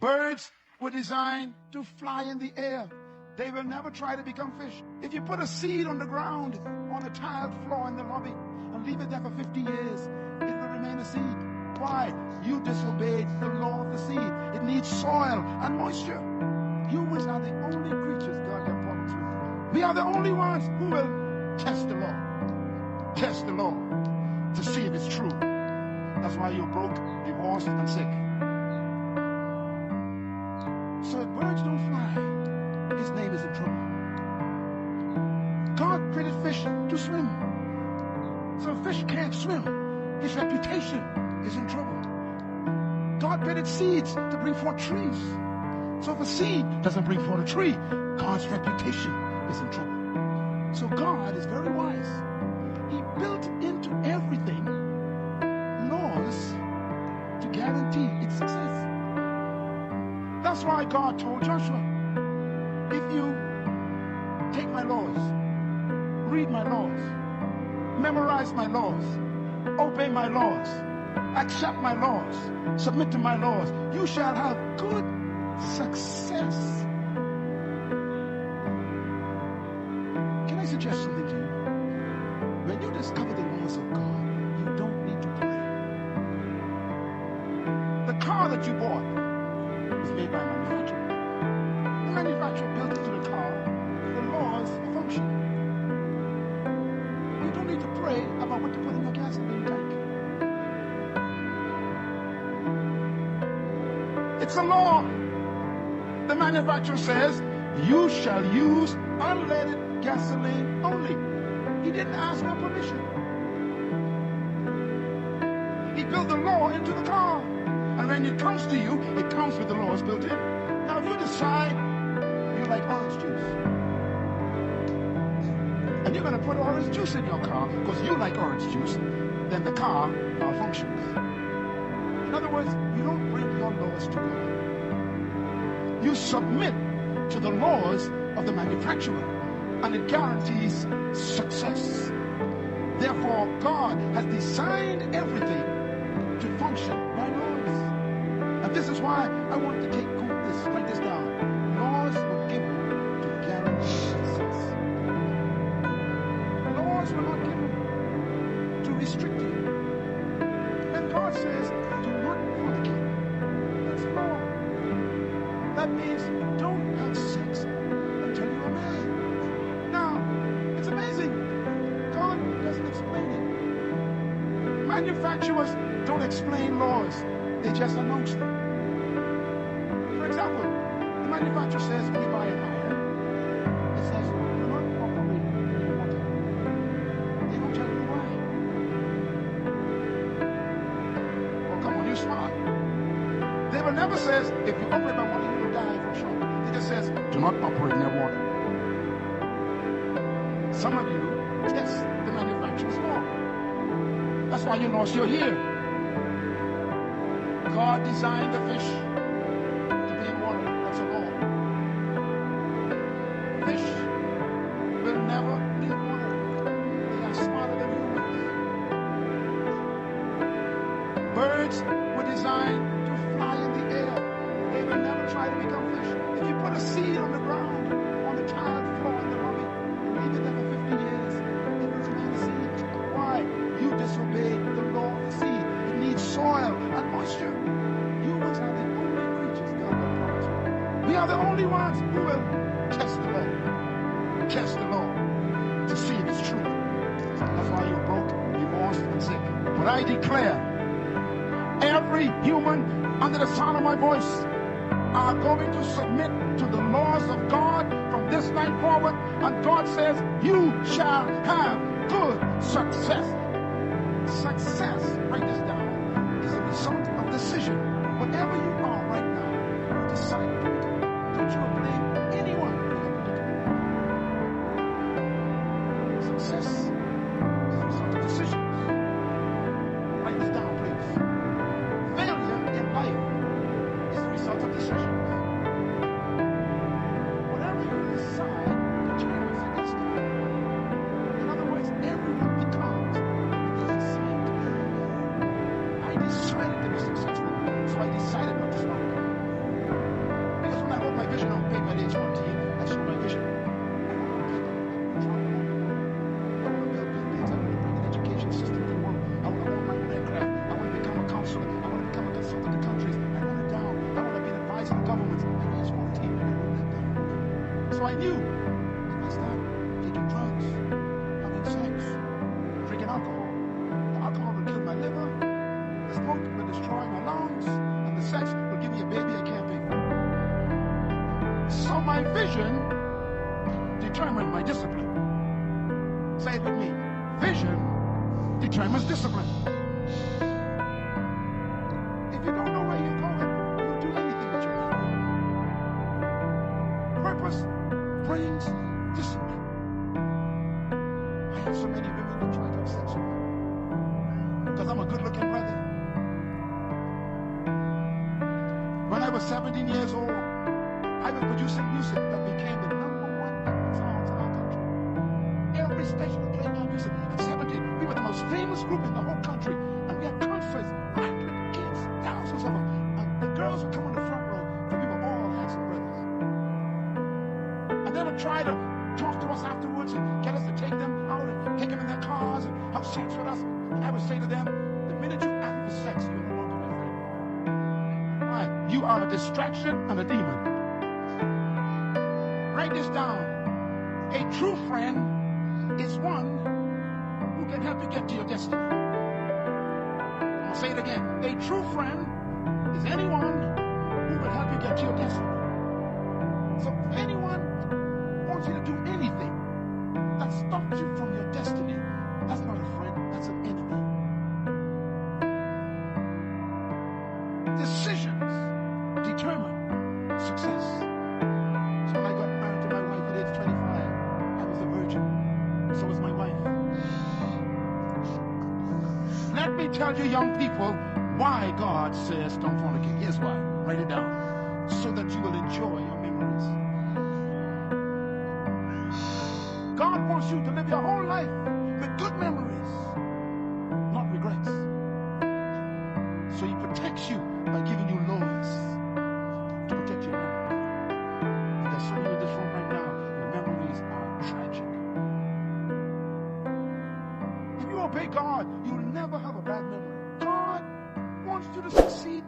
Birds were designed to fly in the air. They will never try to become fish. If you put a seed on the ground, on a tiled floor in the lobby, and leave it there for 50 years, it will remain a seed. Why? You disobeyed the law of the seed. It needs soil and moisture. Humans are the only creatures God has problems with. We are the only ones who will test the law. Test the law to see if it's true. That's why you're broke, divorced, and sick. So if birds don't fly, his name is in trouble. God created fish to swim. So if fish can't swim, his reputation is in trouble. God created seeds to bring forth trees. So if a seed doesn't bring forth a tree, God's reputation is in trouble. So God is very wise. He built into everything laws to guarantee its success. That's why God told Joshua, if you take my laws, read my laws, memorize my laws, obey my laws, accept my laws, submit to my laws, you shall have good success. Can I suggest something to you? When you discover the laws of God, you don't need to pray. The car that you bought was made by a manufacturer. The manufacturer built into the car the laws of function. You don't need to pray about what to put in your gasoline tank. It's a law. The manufacturer says, you shall use unleaded gasoline only. He didn't ask for permission. He built the law into the car. And when it comes to you, it comes with the laws built in. Now, if you decide you like orange juice, and you're going to put orange juice in your car because you like orange juice, then the car malfunctions. In other words, you don't bring your laws to God. You submit to the laws of the manufacturer, and it guarantees success. Therefore, God has designed everything to function by laws. And this is why I want to write this down. Laws were given to guarantee success. Laws were not given to restrict you. When God says, do not fornicate, that's law. That means don't have sex until you're married. Now, it's amazing. God doesn't explain it. Manufacturers don't explain laws. They just announce them. For example, the manufacturer says when you buy an iron, it says, do not operate in water. They don't tell you why. Oh, come on, you're smart. They will never say, if you operate by water, you will die from shock. It just says, do not operate near water. Some of you test the manufacturer's law. That's why you lost your ear. God designed the fish to be in water. That's a law. Fish will never leave water. They are smarter than humans. Birds were designed to fly in the air. They will never try to become fish. If you put a seed on the ground, on the tiled floor in the lobby, leave it there for 50 years, it will remain a seed. Why? You disobeyed the law of the seed. It needs soil and moisture. Humans are the only creatures God has promised. We are the only ones who will test the law. Test the law to see if it's true. That's why you're broke, divorced, and sick. But I declare, every human under the sound of my voice are going to submit to the laws of God from this night forward. And God says, you shall have good success. Success, write this down, is a result of decision. Whatever you are right now, you decide to do it. Don't you blame anyone for your predicament. Success is a result of decisions. Write this down, please. Failure in life is a result of decisions. Whatever you decide determines the destiny. In other words, everyone becomes what they decide to be. I decided to be successful, so I decided not to vision on paper at age 14. I saw my vision. I want to build buildings. I want to bring an education system to the world. I want to own my own aircraft. I want to become a counselor. I want to become a consultant to countries. I wrote it down. I want to be an advisor to governments. At age 14, I wrote that down. So I knew if I start taking drugs, having sex, drinking alcohol, the alcohol will kill my liver, the smoke will destroy my lungs, and the sex will give me a baby I can't pay for. So my vision determined my discipline. Say it with me. Vision determines discipline. If you don't know where you're going, you'll do anything that you're doing. Purpose brings discipline. I have so many women that try to have sex with me because I'm a good-looking brother. When I was 17 years old, I was producing music that became the #1 songs in our country. Every station was playing our music. At 17, we were the most famous group in the whole country. And we had concerts, packed with kids, thousands of them. And the girls would come on the front row, and we were all handsome brothers. And they would try to talk to us afterwards and get us to take them out and take them in their cars and have sex with us. And I would say to them, the minute you act with sex, you're no longer my friend. Why? You are a distraction and a demon. Write this down. A true friend is one who can help you get to your destiny. I'll say it again. A true friend is anyone who will help you get to your destiny. So if anyone wants you to do anything that stops you from your destiny, that's not a friend, that's an enemy. Decisions determine success. So when I got married to my wife at age 25, I was a virgin. So was my wife. Let me tell you, young people, why God says don't fornicate. Here's why. Write it down. So that you will enjoy your memories. God wants you to live your whole life with good memories, not regrets. So He protects you by giving you laws to protect your memory. And there's some of you in this room right now, your memories are tragic. If you obey God, you'll never have a bad memory. God wants you to succeed